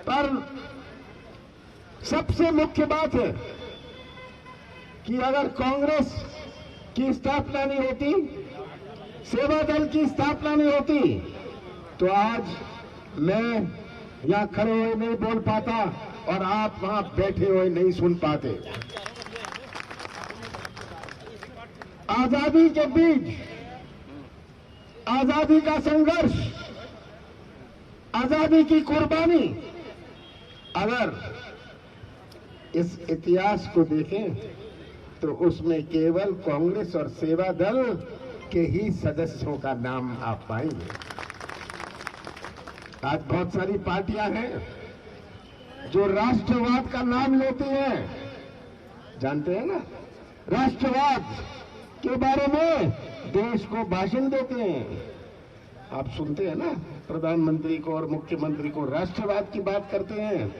पर सबसे मुख्य बात है कि अगर कांग्रेस की स्थापना नहीं होती, सेवा दल की स्थापना नहीं होती, तो आज मैं यहां खड़े हुए नहीं बोल पाता और आप वहां बैठे हुए नहीं सुन पाते। आजादी के बीच आजादी का संघर्ष, आजादी की कुर्बानी, अगर इस इतिहास को देखें तो उसमें केवल कांग्रेस और सेवा दल के ही सदस्यों का नाम आप पाएंगे। आज बहुत सारी पार्टियां हैं जो राष्ट्रवाद का नाम लेती हैं, जानते हैं ना, राष्ट्रवाद के बारे में देश को भाषण देते हैं। आप सुनते हैं ना, प्रधानमंत्री को और मुख्यमंत्री को राष्ट्रवाद की बात करते हैं।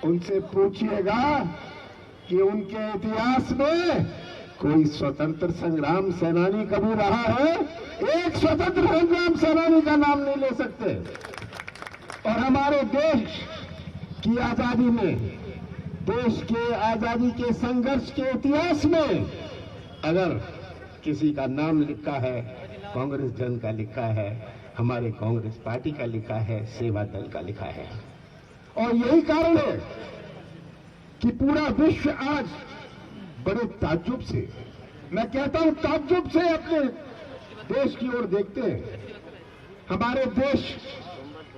उनसे पूछिएगा कि उनके इतिहास में कोई स्वतंत्र संग्राम सेनानी कभी रहा है? एक स्वतंत्र संग्राम सेनानी का नाम नहीं ले सकते। और हमारे देश की आजादी में, देश के आजादी के संघर्ष के इतिहास में अगर किसी का नाम लिखा है, कांग्रेस जन का लिखा है, हमारे कांग्रेस पार्टी का लिखा है, सेवा दल का लिखा है। और यही कारण है कि पूरा विश्व आज बड़े ताज्जुब से, मैं कहता हूं ताज्जुब से, अपने देश की ओर देखते हैं। हमारे देश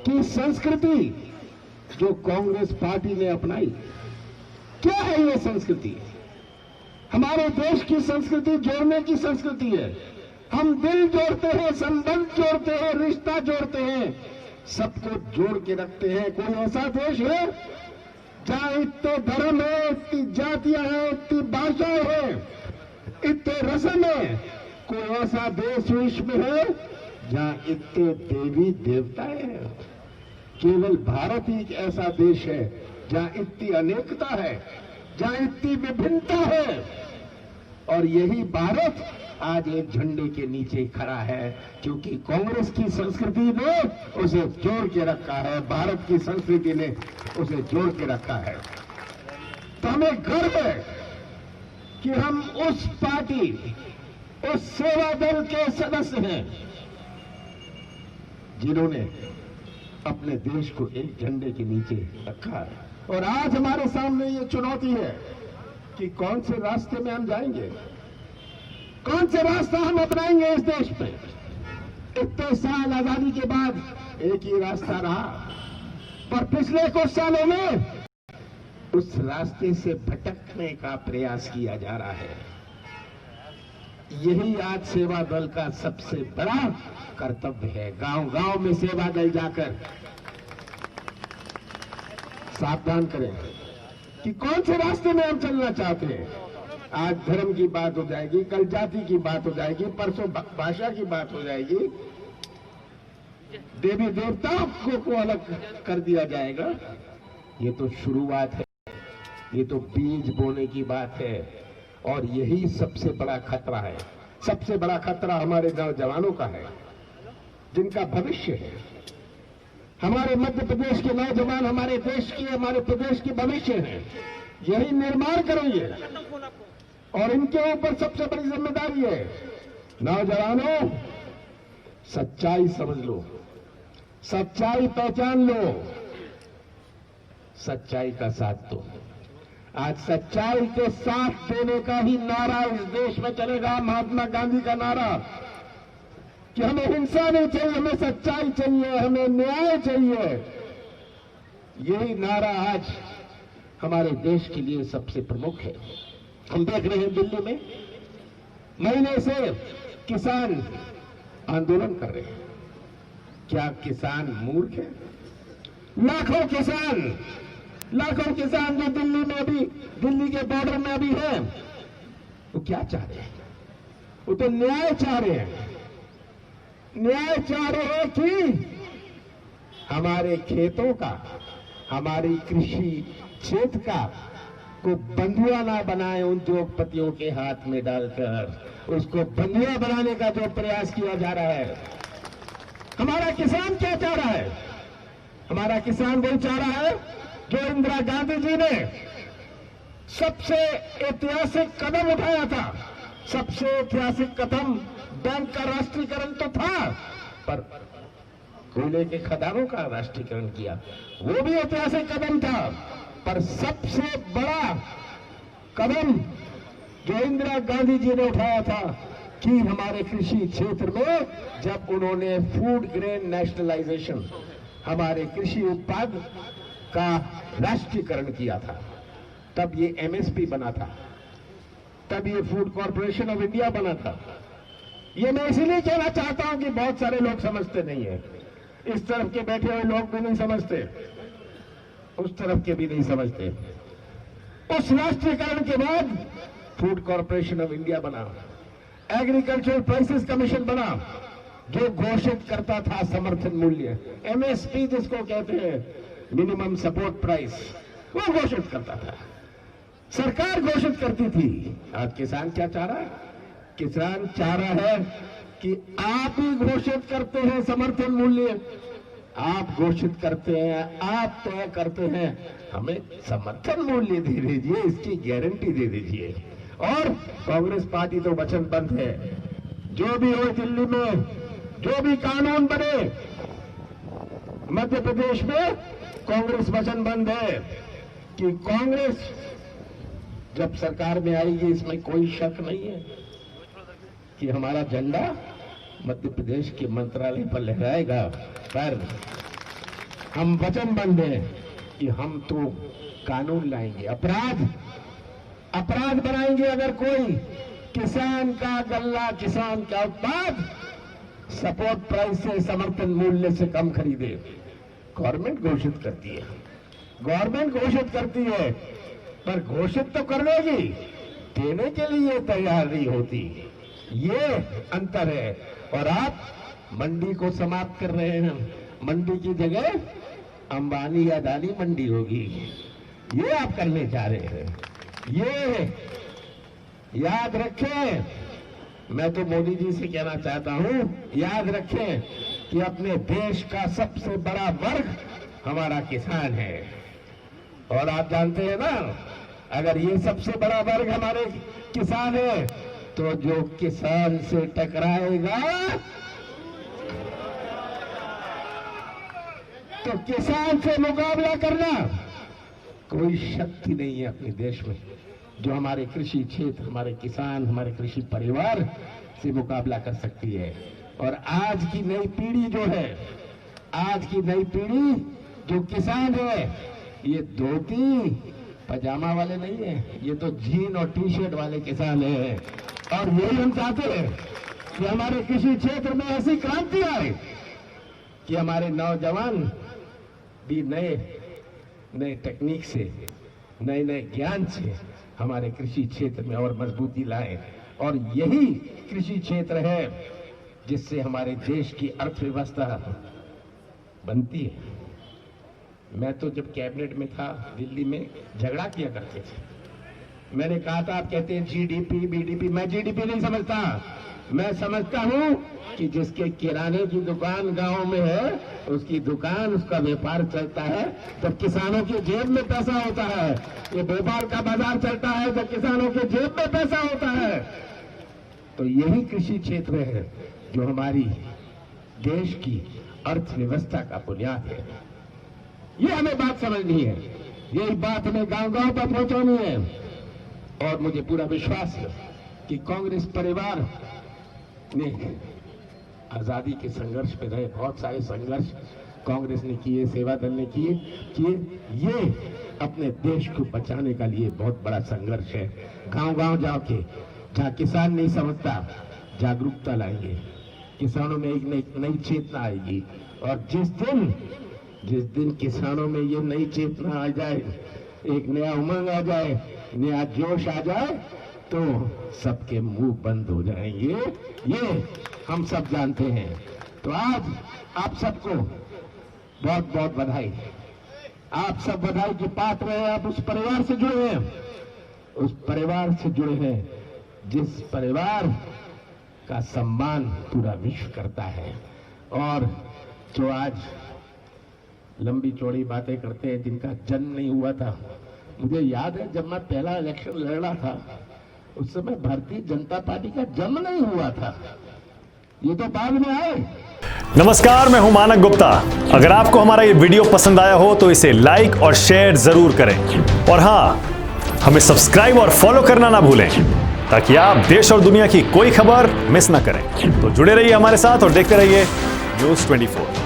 की संस्कृति जो कांग्रेस पार्टी ने अपनाई, क्या है ये संस्कृति? हमारे देश की संस्कृति जोड़ने की संस्कृति है। हम दिल जोड़ते हैं, संबंध जोड़ते हैं, रिश्ता जोड़ते हैं, सबको जोड़ के रखते हैं। कोई ऐसा देश है जहां इतने धर्म है, इतनी जातियां हैं, इतनी भाषाएं हैं, इतने रस्म है? कोई ऐसा देश विश्व में है जहां इतने देवी देवताएं हैं? केवल भारत ही एक ऐसा देश है जहां इतनी अनेकता है, जहां इतनी विभिन्नता है। और यही भारत आज एक झंडे के नीचे खड़ा है, क्योंकि कांग्रेस की संस्कृति ने उसे जोड़ के रखा है, भारत की संस्कृति ने उसे जोड़ के रखा है। तो हमें गर्व है कि हम उस पार्टी, उस सेवा दल के सदस्य हैं जिन्होंने अपने देश को एक झंडे के नीचे रखा है। और आज हमारे सामने ये चुनौती है कि कौन से रास्ते में हम जाएंगे, कौन से रास्ता हम अपनाएंगे इस देश में। इतने साल आजादी के बाद एक ही रास्ता रहा, पर पिछले कुछ सालों में उस रास्ते से भटकने का प्रयास किया जा रहा है। यही आज सेवा दल का सबसे बड़ा कर्तव्य है। गांव गांव में सेवा दल जाकर सावधान करें कि कौन से रास्ते में हम चलना चाहते हैं। आज धर्म की बात हो जाएगी, कल जाति की बात हो जाएगी, परसों भाषा की बात हो जाएगी, देवी देवताओं को अलग कर दिया जाएगा। ये तो शुरुआत है, ये तो बीज बोने की बात है। और यही सबसे बड़ा खतरा है। सबसे बड़ा खतरा हमारे नौजवानों का है, जिनका भविष्य है। हमारे मध्य प्रदेश के नौजवान हमारे देश की, हमारे प्रदेश की भविष्य है। यही निर्माण करेंगे और इनके ऊपर सबसे बड़ी जिम्मेदारी है। नौजवानों, सच्चाई समझ लो, सच्चाई पहचान लो, सच्चाई का साथ दो। आज सच्चाई के साथ देने का ही नारा इस देश में चलेगा। महात्मा गांधी का नारा कि हमें हिंसा नहीं चाहिए, हमें सच्चाई चाहिए, हमें न्याय चाहिए। यही नारा आज हमारे देश के लिए सबसे प्रमुख है। हम देख रहे हैं दिल्ली में महीने से किसान आंदोलन कर रहे हैं। क्या किसान मूर्ख है? लाखों किसान जो दिल्ली में अभी, दिल्ली के बॉर्डर में अभी हैं, वो क्या चाह रहे हैं? वो तो न्याय चाह रहे हैं। न्याय चाह रहे हैं कि हमारे खेतों का, हमारी कृषि क्षेत्र का को बंधुआ ना बनाए उन उद्योगपतियों के हाथ में डालकर। उसको बंधुआ बनाने का जो प्रयास किया जा रहा है। हमारा किसान क्या चाह रहा है? हमारा किसान वही चाह रहा है जो इंदिरा गांधी जी ने सबसे ऐतिहासिक कदम उठाया था। सबसे ऐतिहासिक कदम बैंक का राष्ट्रीयकरण तो था, पर कोयले के खदानों का राष्ट्रीयकरण किया, वो भी ऐतिहासिक कदम था। पर सबसे बड़ा कदम जो इंदिरा गांधी जी ने उठाया था कि हमारे कृषि क्षेत्र में जब उन्होंने फूड ग्रेन नेशनलाइजेशन, हमारे कृषि उत्पाद का राष्ट्रीयकरण किया था, तब ये एमएसपी बना था, तब ये फूड कॉरपोरेशन ऑफ इंडिया बना था। ये मैं इसलिए कहना चाहता हूं कि बहुत सारे लोग समझते नहीं है। इस तरफ के बैठे हुए लोग भी नहीं समझते, उस तरफ के भी नहीं समझते। उस राष्ट्रीयकरण के बाद फूड कॉरपोरेशन ऑफ इंडिया बना, एग्रीकल्चरल प्राइसेस कमीशन बना, जो घोषित करता था समर्थन मूल्य, एमएसपी जिसको कहते हैं, मिनिमम सपोर्ट प्राइस, वो घोषित करता था, सरकार घोषित करती थी। आज किसान क्या चाह रहा है? किसान चाह रहा है कि आप ही घोषित करते हैं समर्थन मूल्य, आप घोषित करते हैं, आप तय करते हैं, हमें समर्थन मूल्य दे दीजिए, इसकी गारंटी दे दीजिए। और कांग्रेस पार्टी तो वचनबद्ध है, जो भी हो दिल्ली में, जो भी कानून बने, मध्य प्रदेश में कांग्रेस वचनबद्ध है कि कांग्रेस जब सरकार में आएगी, इसमें कोई शक नहीं है कि हमारा झंडा मध्य प्रदेश के मंत्रालय पर लहराएगा। पर हम वचनबद्ध हैं कि हम तो कानून लाएंगे, अपराध बनाएंगे अगर कोई किसान का गल्ला, किसान का उत्पाद सपोर्ट प्राइस से, समर्थन मूल्य से कम खरीदे। गवर्नमेंट घोषित करती है, गवर्नमेंट घोषित करती है, पर घोषित तो कर देगी, देने के लिए तैयार नहीं होती। ये अंतर है। और आप मंडी को समाप्त कर रहे हैं, मंडी की जगह अंबानी या अदानी मंडी होगी, ये आप करने जा रहे हैं। ये याद रखें, मैं तो मोदी जी से कहना चाहता हूं, याद रखें कि अपने देश का सबसे बड़ा वर्ग हमारा किसान है। और आप जानते हैं ना, अगर ये सबसे बड़ा वर्ग हमारे किसान है, तो जो किसान से टकराएगा, तो किसान से मुकाबला करना कोई शक्ति नहीं है अपने देश में जो हमारे कृषि क्षेत्र, हमारे किसान, हमारे कृषि परिवार से मुकाबला कर सकती है। और आज की नई पीढ़ी जो है, आज की नई पीढ़ी जो किसान है, ये धोती पजामा वाले नहीं है, ये तो जीन और टी शर्ट वाले किसान है। और यही हम चाहते हैं कि हमारे कृषि क्षेत्र में ऐसी क्रांति आए कि हमारे नौजवान भी नए टेक्निक से, नए ज्ञान से हमारे कृषि क्षेत्र में और मजबूती लाए। और यही कृषि क्षेत्र है जिससे हमारे देश की अर्थव्यवस्था बनती है। मैं तो जब कैबिनेट में था दिल्ली में, झगड़ा किया करते थे। मैंने कहा था, आप कहते हैं जीडीपी बीडीपी, मैं जीडीपी नहीं समझता, मैं समझता हूं कि जिसके किराने की दुकान गांव में है, उसकी दुकान, उसका व्यापार चलता है जब किसानों की जेब में पैसा होता है। ये भोपाल का बाजार चलता है जब किसानों के जेब में पैसा होता है। तो यही कृषि क्षेत्र है जो हमारी देश की अर्थव्यवस्था का बुनियाद है। ये हमें बात समझनी है, यही बात हमें गांव-गांव पर पहुंचानी है। और मुझे पूरा विश्वास है कि कांग्रेस परिवार ने आजादी के संघर्ष में रहे, बहुत सारे संघर्ष कांग्रेस ने किए, सेवा दल ने किए। ये अपने देश को बचाने का लिए बहुत बड़ा संघर्ष है। गांव-गांव जाके, जहाँ किसान नहीं समझता, जागरूकता लाएंगे, किसानों में एक नई चेतना आएगी। और जिस दिन किसानों में ये नई चेतना आ जाए, एक नया उमंग आ जाए, नया जोश आ जाए, तो सबके मुंह बंद हो जाएंगे, ये हम सब जानते हैं। तो आज आप सबको बहुत बहुत बधाई। आप सब बधाई के पात्र हैं। आप उस परिवार से जुड़े हैं, उस परिवार से जुड़े हैं जिस परिवार का सम्मान पूरा विश्व करता है। और जो आज लंबी चौड़ी बातें करते हैं जिनका जन्म नहीं हुआ था। मुझे याद है जब मैं पहला इलेक्शन लड़ा था उस समय भारतीय जनता पार्टी का जन्म नहीं हुआ था, ये तो बाद में आए। नमस्कार, मैं हूं मानक गुप्ता। अगर आपको हमारा ये वीडियो पसंद आया हो तो इसे लाइक और शेयर जरूर करें और हां, हमें सब्सक्राइब और फॉलो करना ना भूलें ताकि आप देश और दुनिया की कोई खबर मिस ना करें। तो जुड़े रहिए हमारे साथ और देखते रहिए न्यूज़ 24।